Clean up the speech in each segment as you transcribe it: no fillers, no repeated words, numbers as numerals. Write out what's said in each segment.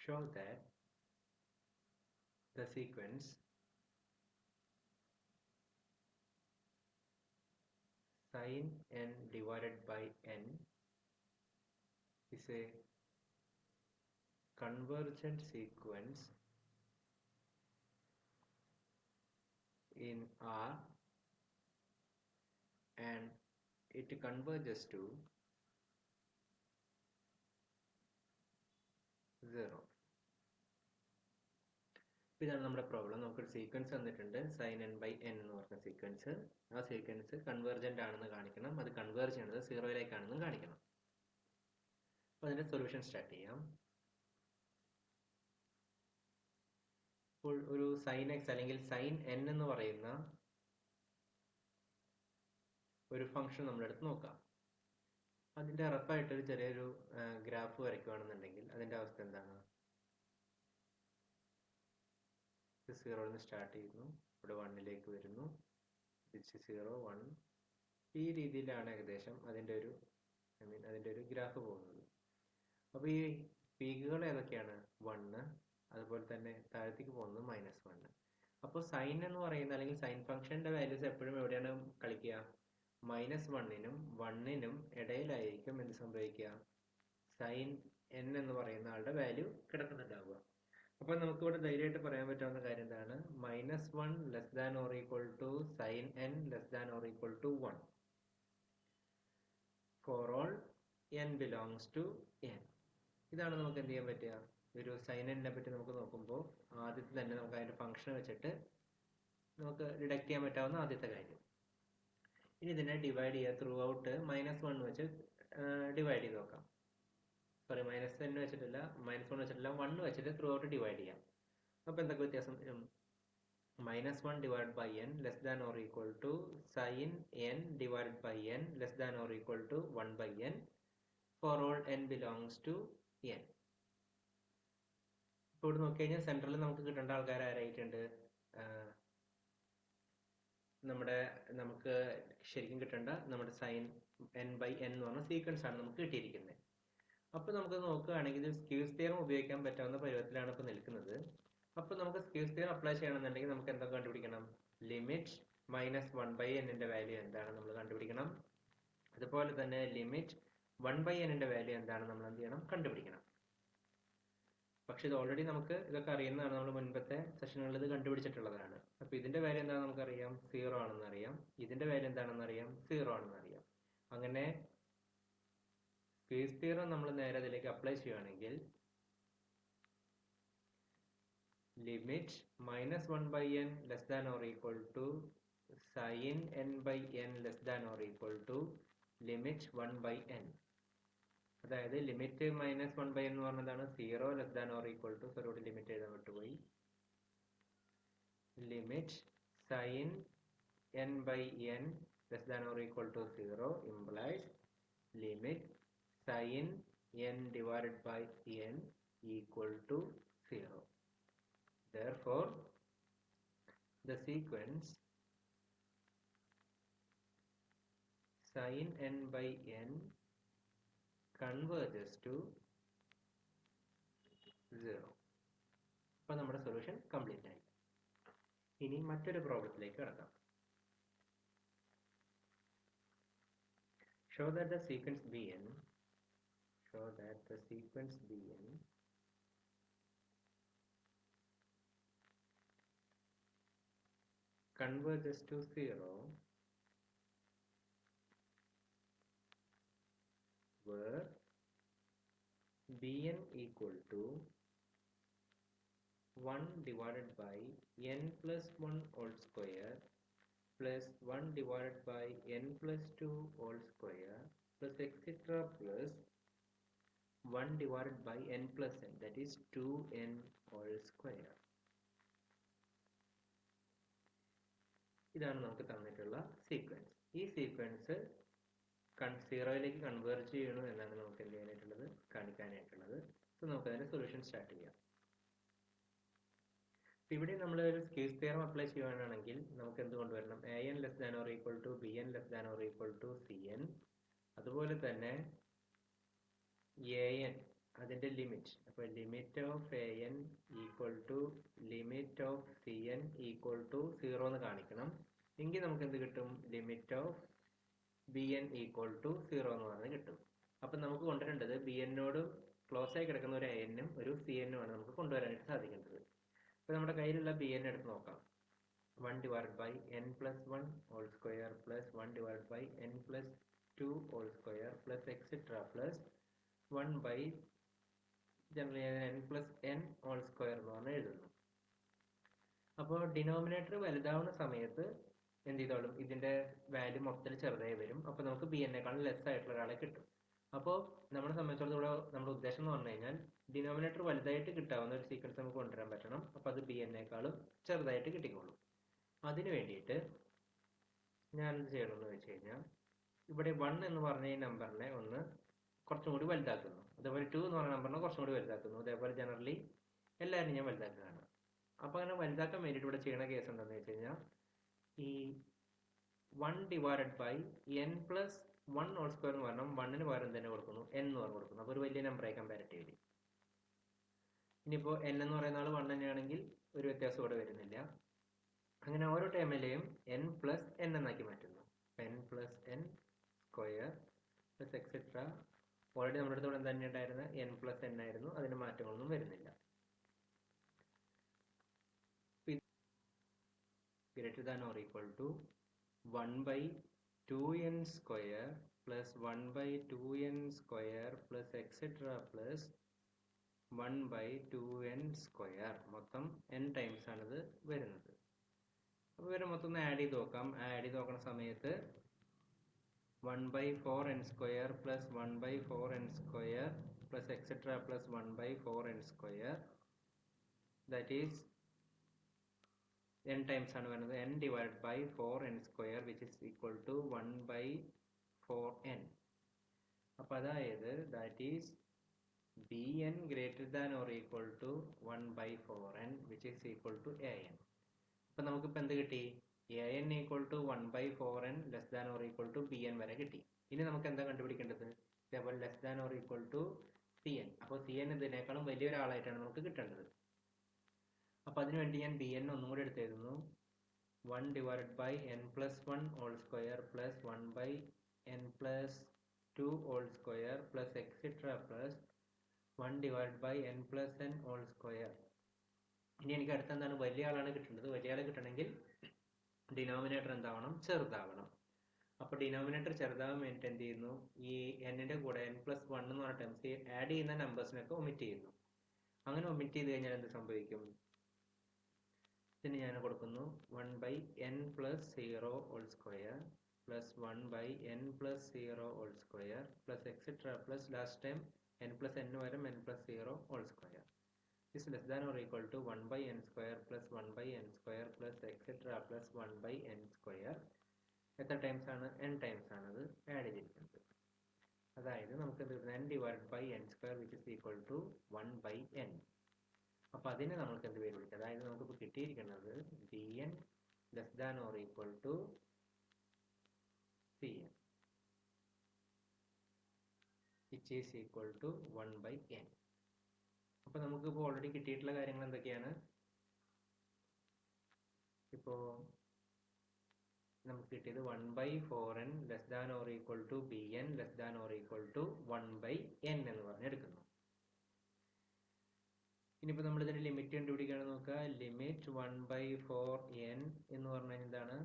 show that the sequence sin n divided by n is a convergent sequence in R and it converges to 0. ഇതാണ് നമ്മുടെ problem. നമുക്കൊരു sequence തന്നിട്ടുണ്ട് sin n by n എന്ന് പറഞ്ഞ sequence. ആ sequence convergent ആണെന്ന് കാണിക്കണം, അത് കൺവേർജ് ചെയ്യുന്നത് 0യിലേക്കാണെന്നും കാണിക്കണം. അപ്പോൾ അതിന്റെ സൊല്യൂഷൻ സ്റ്റാർട്ട് ചെയ്യാം. ഇപ്പോൾ ഒരു sin x അല്ലെങ്കിൽ sin n എന്ന് പറയുന്ന ഒരു ഫംഗ്ഷൻ നമ്മളെടുത്ത് നോക്കാം. അതിന്റെ റഫായിട്ട് ഒരു ചെറിയൊരു ഗ്രാഫ് വരയ്ക്കുകയാണെന്നുണ്ടെങ്കിൽ അതിന്റെ അവസ്ഥ എന്താണ്? 0ൽ നിന്ന് സ്റ്റാർട്ട് ചെയ്യുന്നു, ഇവിടെ 1ലേക്ക് വരുന്നു, തിരിച്ച് 0 1, ഈ രീതിയിലാണ് ഏകദേശം അതിന്റെ ഒരു ഗ്രാഫ് പോകുന്നത്. അപ്പോൾ ഈ പീക്കുകൾ ഏതൊക്കെയാണ്? 1, അതുപോലെ തന്നെ താഴത്തേക്ക് പോകുന്നത് -1. അപ്പോൾ സൈൻ എന്ന് പറയുന്ന അല്ലെങ്കിൽ സൈൻ ഫംഗ്ഷന്റെ വാല്യൂസ് എപ്പോഴും എവിടെയാണ് കളിക്കുക? -1നും 1നും ഇടയിലായിരിക്കും എന്ത് സംഭവിക്കുക? സൈൻ n എന്ന് പറയുന്ന ആളുടെ വാല്യൂ കിടക്കുന്നുണ്ടാവുക. അപ്പോൾ നമുക്ക് ഇവിടെ ധൈര്യമായിട്ട് പറയാൻ പറ്റാവുന്ന കാര്യം എന്താണ്? -1 less than or equal to sin n less than or equal to 1 for all n belongs to n. ഇതാണ് നമുക്ക് എന്ത് ചെയ്യാൻ പറ്റുക? ഒരു sin n നെ പറ്റി നമുക്ക് നോക്കുമ്പോൾ ആദ്യത്തെ തന്നെ നമുക്ക് അതിന്റെ ഫംഗ്ഷൻ വെച്ചിട്ട് നമുക്ക് ഡിഡക്ട് ചെയ്യാൻ പറ്റാവുന്ന ആദ്യത്തെ കാര്യം. ഇനി ഇതിനെ ഡിവൈഡ് ചെയ്യുക ത്രൂ ഔട്ട് -1 വെച്ച് ഡിവൈഡ് ചെയ്ത് നോക്കാം. സോറി, -n വെച്ചിട്ടില്ല, -1 വെച്ചിട്ടില്ല, 1 വെച്ചിട്ട് ത്രൂ ഔട്ട് ഡിവൈഡ് ചെയ്യാം. അപ്പോൾ എന്തൊക്കെ വ്യത്യാസം വരും? -1 divided by n less than or equal to sin n divided by n less than or equal to 1 by n for all n belongs to n. ഇപ്പോൾ ഇവിടെ നോക്കിക്കഴിഞ്ഞാൽ സെൻട്രലിൽ നമുക്ക് കിട്ടേണ്ട ആൾക്കാർ ആരായിട്ടുണ്ട്? നമുക്ക് ശരിക്കും കിട്ടേണ്ട നമ്മുടെ sin n by n എന്ന് പറഞ്ഞ സീക്വൻസ് ആണ് നമുക്ക് കിട്ടിയിരിക്കുന്നത്. അപ്പോൾ നമുക്ക് നോക്കുകയാണെങ്കിൽ സ്ക്യൂസ് തിയറം ഉപയോഗിക്കാൻ പറ്റാവുന്ന പരുവത്തിലാണ് ഇപ്പോൾ നിൽക്കുന്നത്. അപ്പോൾ നമുക്ക് സ്ക്യൂസ് തിയറം അപ്ലൈ ചെയ്യണമെന്നുണ്ടെങ്കിൽ നമുക്ക് എന്തൊക്കെ കണ്ടുപിടിക്കണം? ലിമിറ്റ് -1 by n ന്റെ വാല്യൂ എന്താണ് നമ്മൾ കണ്ടുപിടിക്കണം. അതുപോലെ തന്നെ ലിമിറ്റ് 1 by n ന്റെ വാല്യൂ എന്താണ് നമ്മൾ എന്ത് ചെയ്യണം? കണ്ടുപിടിക്കണം. പക്ഷെ ഇത് ഓൾറെഡി നമുക്ക് ഇതൊക്കെ അറിയുന്നതാണ്, നമ്മൾ മുൻപത്തെ സെഷനുകളിൽ ഇത് കണ്ടുപിടിച്ചിട്ടുള്ളതാണ്. അപ്പോൾ ഇതിന്റെ വാല്യൂ എന്താണെന്ന് നമുക്കറിയാം, 0 ആണെന്ന് അറിയാം. ഇതിന്റെ വാല്യൂ എന്താണെന്ന് അറിയാം, 0 ആണെന്ന് അറിയാം. അങ്ങനെ സ്ക്വയർ തിയറം നമ്മൾ നേരെ അതിലേക്ക് അപ്ലൈ ചെയ്യുകയാണെങ്കിൽ limit -1 by n less than or equal to sin n by n less than or equal to limit 1 by n. അതായത് ലിമിറ്റ് -1 by n എന്ന് പറഞ്ഞതാണ് 0 less than or equal to, sorry limit എഴുതാൻ വിട്ടുപോയി, limit sin n by n less than or equal to 0 implies limit sin n divided by n equal to 0. Therefore, the sequence sin n by n converges to 0. അപ്പോൾ നമ്മുടെ solution complete ആയി. ഇനി മറ്റൊരു പ്രോബ്ലത്തിലേക്ക് കടക്കാം. Show that the sequence Bn converges to 0 where Bn equal to 1 divided by n+1 whole square plus 1 divided by n+2 whole square plus etc. plus 1 divided by n plus n, that is 2n whole square. ഇതാണ് നമുക്ക് തന്നിട്ടുള്ള sequence. ഈ sequence 0യിലേക്ക് converge ചെയ്യണം എന്നാണ് നമുക്ക് എന്ത് ചെയ്യാനായിട്ടുള്ളത്? കാണിക്കാനായിട്ടുള്ളത്. So നമുക്ക് അതിന്റെ സൊല്യൂഷൻ സ്റ്റാർട്ട് ചെയ്യാം. ഇവിടെ നമ്മൾ ഒരു സ്ക്വയർ തിയറം അപ്ലൈ ചെയ്യുകയാണെങ്കിൽ നമുക്ക് എന്ത് കൊണ്ടുവരണം? an less than or equal to bn less than or equal to cn, അതുപോലെ തന്നെ an അതിന്റെ ലിമിറ്റ്. അപ്പോൾ limit of a n equal to limit of c n equal to 0 എന്ന് കാണിക്കണം. എങ്കിൽ നമുക്ക് എന്ത് കിട്ടും? Limit of b n equal to 0 എന്ന് പറഞ്ഞ് കിട്ടും. അപ്പം നമുക്ക് കൊണ്ടുവരേണ്ടത് ബി എന്നോടും ക്ലോസ് ആയി കിടക്കുന്ന ഒരു എ എന്നും ഒരു സി എന്നും ആണ് നമുക്ക് കൊണ്ടുവരാനായിട്ട് സാധിക്കേണ്ടത്. അപ്പോൾ നമ്മുടെ കയ്യിലുള്ള ബി എൻ എടുത്ത് നോക്കാം. 1 divided by n+1 whole square plus 1 divided by n+2 whole square plus etc. plus 1 by generally n+n whole square എന്ന് പറഞ്ഞ് എഴുതുന്നു. അപ്പോൾ ഡിനോമിനേറ്റർ വലുതാവുന്ന സമയത്ത് എന്ത് ചെയ്തോളും? ഇതിന്റെ വാല്യൂ മൊത്തത്തിൽ ചെറുതായി വരും. അപ്പോൾ നമുക്ക് ബി എന്നേക്കാളും ലെസ് ആയിട്ടുള്ള ഒരാളെ കിട്ടും. അപ്പോൾ നമ്മളെ സംബന്ധിച്ചിടത്തോളം നമ്മുടെ ഉദ്ദേശം എന്ന് പറഞ്ഞു കഴിഞ്ഞാൽ ഡിനോമിനേറ്റർ വലുതായിട്ട് കിട്ടാവുന്ന ഒരു സീക്വൻസ് നമുക്ക് കൊണ്ടുവരാൻ പറ്റണം. അപ്പോൾ അത് ബി എന്നേക്കാളും ചെറുതായിട്ട് കിട്ടിക്കോളും. അതിന് വേണ്ടിയിട്ട് ഞാൻ എന്ത് ചെയ്യണമെന്ന് വെച്ച് കഴിഞ്ഞാൽ ഇവിടെ 1 എന്ന് പറഞ്ഞ ഈ നമ്പറിനെ ഒന്ന് കുറച്ചും കൂടി വലുതാക്കുന്നു. അതേപോലെ 2 എന്ന് പറഞ്ഞ നമ്പറിനെ കുറച്ചും കൂടി വലുതാക്കുന്നു. അതേപോലെ ജനറലി എല്ലാവരും ഞാൻ വലുതാക്കുകയാണ്. അപ്പോൾ അങ്ങനെ വലുതാക്കാൻ വേണ്ടിയിട്ട് ഇവിടെ ചെയ്യുന്ന കേസ് എന്താണെന്ന് വെച്ച് കഴിഞ്ഞാൽ ഈ 1 divided by n+1 whole square എന്ന് പറഞ്ഞാൽ 1ന് പകരം തന്നെ കൊടുക്കുന്നു, n എന്ന് പറഞ്ഞ് കൊടുക്കുന്നു. അപ്പോൾ ഒരു വലിയ നമ്പറായി കമ്പാരിറ്റീവ്ലി. ഇനിയിപ്പോൾ n എന്ന് പറയുന്ന ആൾ 1 തന്നെയാണെങ്കിൽ ഒരു വ്യത്യാസം ഇവിടെ വരുന്നില്ല. അങ്ങനെ ഓരോ ടേമിലെയും n+n എന്നാക്കി മാറ്റുന്നു. n+n square plus etcetera. Already നമ്മുടെ അടുത്ത് ഇവിടെ തന്നെ ഉണ്ടായിരുന്ന n+n ആയിരുന്നു. അതിന് മാറ്റങ്ങളൊന്നും വരുന്നില്ല. Greater than or equal to 1/2n square plus 1/2n square plus etcetera plus 1/2n square. മൊത്തം n ടൈംസ് ആണിത് വരുന്നത്. അപ്പോൾ ഇവരെ മൊത്തം ഒന്ന് ആഡ് ചെയ്ത് നോക്കാം. ആഡ് ചെയ്ത് നോക്കുന്ന സമയത്ത് 1/4n square plus 1/4n square plus etcetera plus 1/4n square, that is n times ആണ് വരുന്നത്. n divide by 4n square which is equal to 1/4n. അപ്പോൾ അതായത് that is bn greater than or equal to 1/4n which is equal to an. അപ്പം നമുക്കിപ്പോൾ എന്ത് കിട്ടി? an equal to 1/4n less than or equal to bn വരെ കിട്ടി. ഇനി നമുക്ക് എന്താ കണ്ടുപിടിക്കേണ്ടത്? ഇതേപോലെ less than or equal to cn. അപ്പോൾ cn ഇതിനേക്കാളും വലിയൊരാളായിട്ടാണ് നമുക്ക് കിട്ടേണ്ടത്. അപ്പോൾ അതിനുവേണ്ടി ഞാൻ bn ഒന്നും കൂടി എടുത്ത് എഴുതുന്നു. 1 divided by n+1 whole square plus 1/n+2 whole square plus etcetera plus 1 divided by n+n whole square. ഇനി എനിക്ക് അടുത്ത എന്താണ്? വലിയ ആളാണ് കിട്ടേണ്ടത്. വലിയ ആളെ കിട്ടണമെങ്കിൽ ഡിനോമിനേറ്റർ എന്താവണം? ചെറുതാവണം. അപ്പോൾ ഡിനോമിനേറ്റർ ചെറുതാവാൻ വേണ്ടിയിട്ട് എന്ത് ചെയ്യുന്നു? ഈ n-ന്റെ കൂടെ n+1 എന്ന് പറഞ്ഞ ടേംസ് ആഡ് ചെയ്യുന്ന നമ്പേഴ്സിനൊക്കെ ഒമിറ്റ് ചെയ്യുന്നു. അങ്ങനെ ഒമിറ്റ് ചെയ്ത് കഴിഞ്ഞാൽ എന്ത് സംഭവിക്കും? ഇതിന് ഞാൻ കൊടുക്കുന്നു 1/n+0 whole square plus 1/n+0 whole square plus etcetera plus last time n+n പകരം n+0 whole square is less than or equal to 1/n square plus 1/n square plus etc plus 1/n square. എത്ര times ആണ്? n times ആണ് അത് add ചെയ്തിരിക്കുന്നത്. അതായത് നമുക്ക് n divide by n square which is equal to 1/n. അപ്പോൾ അതിനെ നമുക്ക് എന്ത് പേര് വിളിക്കാം? അതായത് നമുക്കിപ്പോൾ കിട്ടിയിരിക്കുന്നത് bn less than or equal to cn which is equal to 1/n. അപ്പോൾ നമുക്കിപ്പോൾ ഓൾറെഡി കിട്ടിയിട്ടുള്ള കാര്യങ്ങൾ എന്തൊക്കെയാണ്? ഇപ്പോൾ നമുക്ക് കിട്ടിയത് 1/4n less than or equal to bn less than or equal to 1/n എന്ന് പറഞ്ഞെടുക്കുന്നു. ഇനിയിപ്പോൾ നമ്മൾ ഇതിന്റെ ലിമിറ്റ് കണ്ടുപിടിക്കുകയാണെന്ന് നോക്കുക. ലിമിറ്റ് 1/4n എന്ന് പറഞ്ഞാൽ എന്താണ്?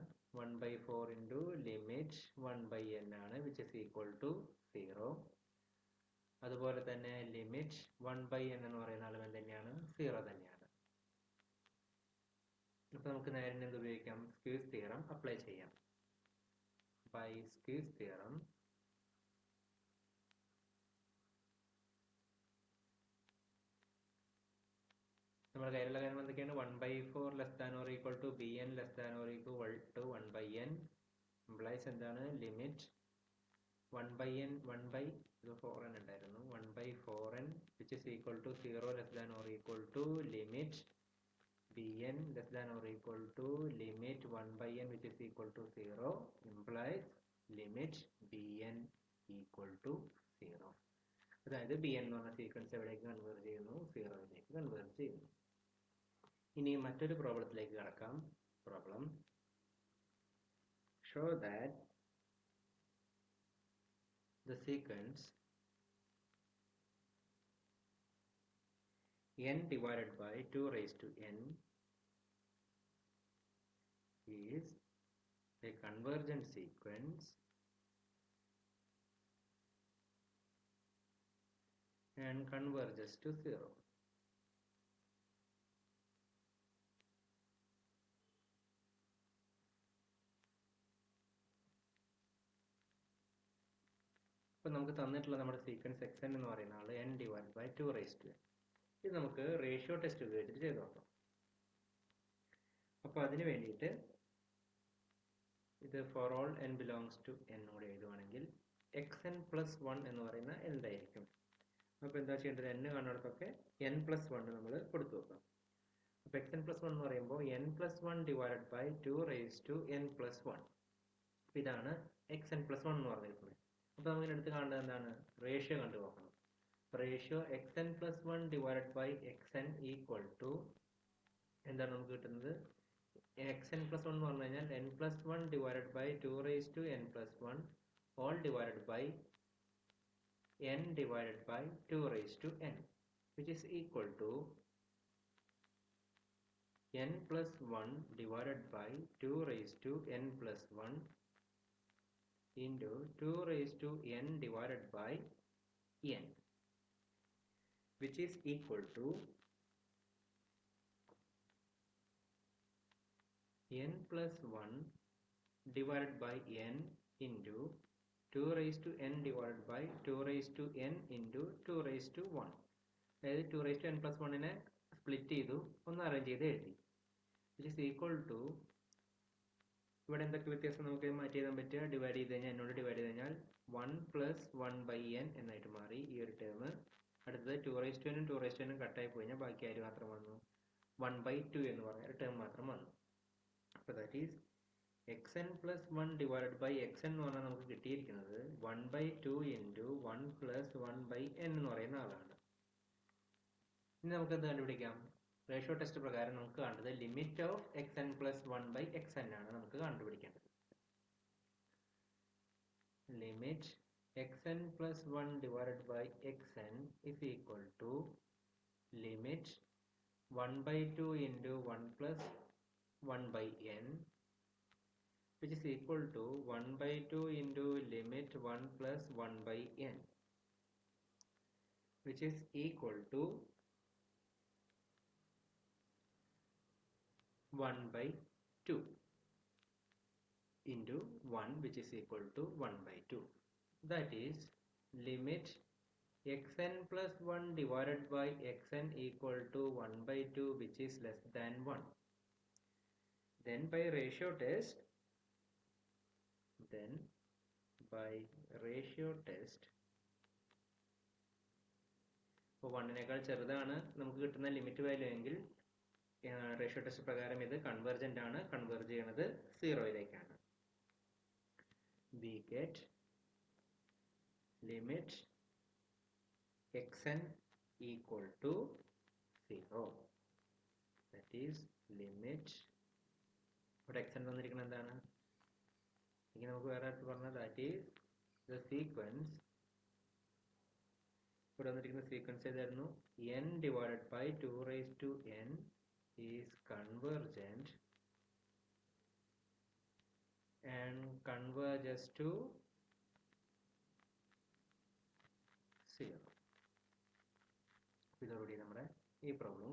1/4 ഇൻറ്റു ലിമിറ്റ് 1/n ആണ് വിച്ച് ഇസ് ഈക്വൽ ടു 0. അതുപോലെ തന്നെ ലിമിറ്റ് 1/n എന്ന് പറയുന്ന അളവ് തന്നെയാണ് 0 തന്നെയാണ്. അപ്പോൾ നമുക്ക് നേരെ എന്ത് ഉപയോഗിക്കാം? സ്ക്വീസ് തിയറം അപ്ലൈ ചെയ്യാം. ബൈ സ്ക്വീസ് തിയറം നമ്മുടെ കയ്യിലുള്ള കാര്യം എന്തൊക്കെയാണ്? 1/4 less than or equal to bn less than or equal to 1/n implies എന്താണ്? ലിമിറ്റ് 1/n 4n ഉണ്ടായിരുന്നു. 1/4n which is equal to 0 less than or equal to limit bn less than or equal to limit 1/n which is equal to 0 implies limit bn equal to 0. അതായത് bn എന്ന് പറഞ്ഞ sequence എവിടേക്ക് converge ചെയ്യുന്നു? 0യിലേക്ക് converge ചെയ്യുന്നു. ഇനി മറ്റൊരു പ്രോബ്ലത്തിലേക്ക് കടക്കാം. Problem show that the sequence n divided by 2 raised to n is a convergent sequence and converges to 0. അപ്പോൾ നമുക്ക് തന്നിട്ടുള്ള നമ്മുടെ സീക്വൻസ് xn എന്ന് പറയുന്ന ആൾ n divided by 2 raised to n. ഇത് നമുക്ക് റേഷ്യോ ടെസ്റ്റ് ഉപയോഗിച്ചിട്ട് ചെയ്ത് നോക്കാം. അപ്പോൾ അതിന് വേണ്ടിയിട്ട് ഇത് for all n belongs to n കൂടെ എഴുതുവാണെങ്കിൽ xn+1 എന്ന് പറയുന്ന എന്തായിരിക്കും? അപ്പോൾ എന്താ ചെയ്യേണ്ടത്? n കാണുന്നിടത്തൊക്കെ n+1 നമ്മൾ കൊടുത്തു വെക്കാം. അപ്പോൾ xn+1 എന്ന് പറയുമ്പോൾ n+1 divided by 2 raised to n+1. അപ്പോൾ ഇതാണ് xn+1 എന്ന് പറഞ്ഞിരിക്കുന്നത്. അപ്പോൾ നമുക്ക് എടുത്ത് കാണേണ്ടത് എന്താണ്? റേഷ്യോ കണ്ടു നോക്കണം. Ratio xn+1 divided by xn equal to എന്താണ് നമുക്ക് കിട്ടുന്നത്? xn+1 എന്ന് പറഞ്ഞു കഴിഞ്ഞാൽ n+1 divided by 2 raised to n+1 all divided by n divided by 2 raised to n, which is equal to n+1 divided by 2 raised to n+1 into 2 raised to n divided by n, which is equal to n+1 divided by n into 2 raised to n divided by 2 raised to n into 2 raised to 1. അതായത് 2 raised to n+1നെ split ചെയ്തു, ഒന്ന് arrange ചെയ്ത് എഴുതി. which is equal to ഇവിടെ എന്തൊക്കെ വ്യത്യാസം നമുക്ക് മാറ്റി എഴുതാൻ പറ്റുക? ഡിവൈഡ് ചെയ്ത് കഴിഞ്ഞാൽ എന്നോട് ഡിവൈഡ് ചെയ്ത് കഴിഞ്ഞാൽ 1 + 1/n എന്നായിട്ട് മാറി ഈ ഒരു ടേം. അടുത്തത് 2 raised to n 2 raised to n കട്ടായി പോയി കഴിഞ്ഞാൽ ബാക്കി ആര് മാത്രം വന്നു? 1/2 എന്ന് പറഞ്ഞ ഒരു ടേം മാത്രം വന്നു. അപ്പോൾ that is xn+1 divided by xn എന്ന് പറഞ്ഞാൽ നമുക്ക് കിട്ടിയിരിക്കുന്നത് 1/2 into 1 + 1/n എന്ന് പറയുന്ന ആളാണ്. ഇനി നമുക്ക് എന്ത് കണ്ടുപിടിക്കാം? റേഷ്യോ ടെസ്റ്റ് പ്രകാരം നമുക്ക് കാണേണ്ടത് ലിമിറ്റ് ഓഫ് xn+1/xn ആണ് നമുക്ക് കണ്ടുപിടിക്കേണ്ടത്. Limit xn+1 divided by xn is equal to limit 1/2 into 1 + 1/n, which is equal to 1/2 into limit 1 + 1/n, which is equal to 1/2 into 1, which is equal to 1/2. That is limit xn+1 divided by xn equal to 1/2, which is less than 1. Then by ratio test ഇപ്പോൾ 1നേക്കാൾ ചെറുതാണ് നമുക്ക് കിട്ടുന്ന limit value എങ്കിൽ ratio test പ്രകാരം ഇത് convergent ആണ്, converge ചെയ്യണത് 0യിലേക്കാണ്. we get limit xn equal to 0. that is limit ഇവിടെ xn തന്നിരിക്കുന്നത് എന്താണ്? ഇങ്ങനെ നമുക്ക് വേറെ അടുത്ത് പറഞ്ഞാൽ that is the sequence. ഇവിടെ വന്നിരിക്കുന്ന സീക്വൻസ് ഏതായിരുന്നു? n divided by 2 raised to n is convergent and converges to 0. ഇതോടുകൂടി നമ്മുടെ ഈ പ്രോബ്ലം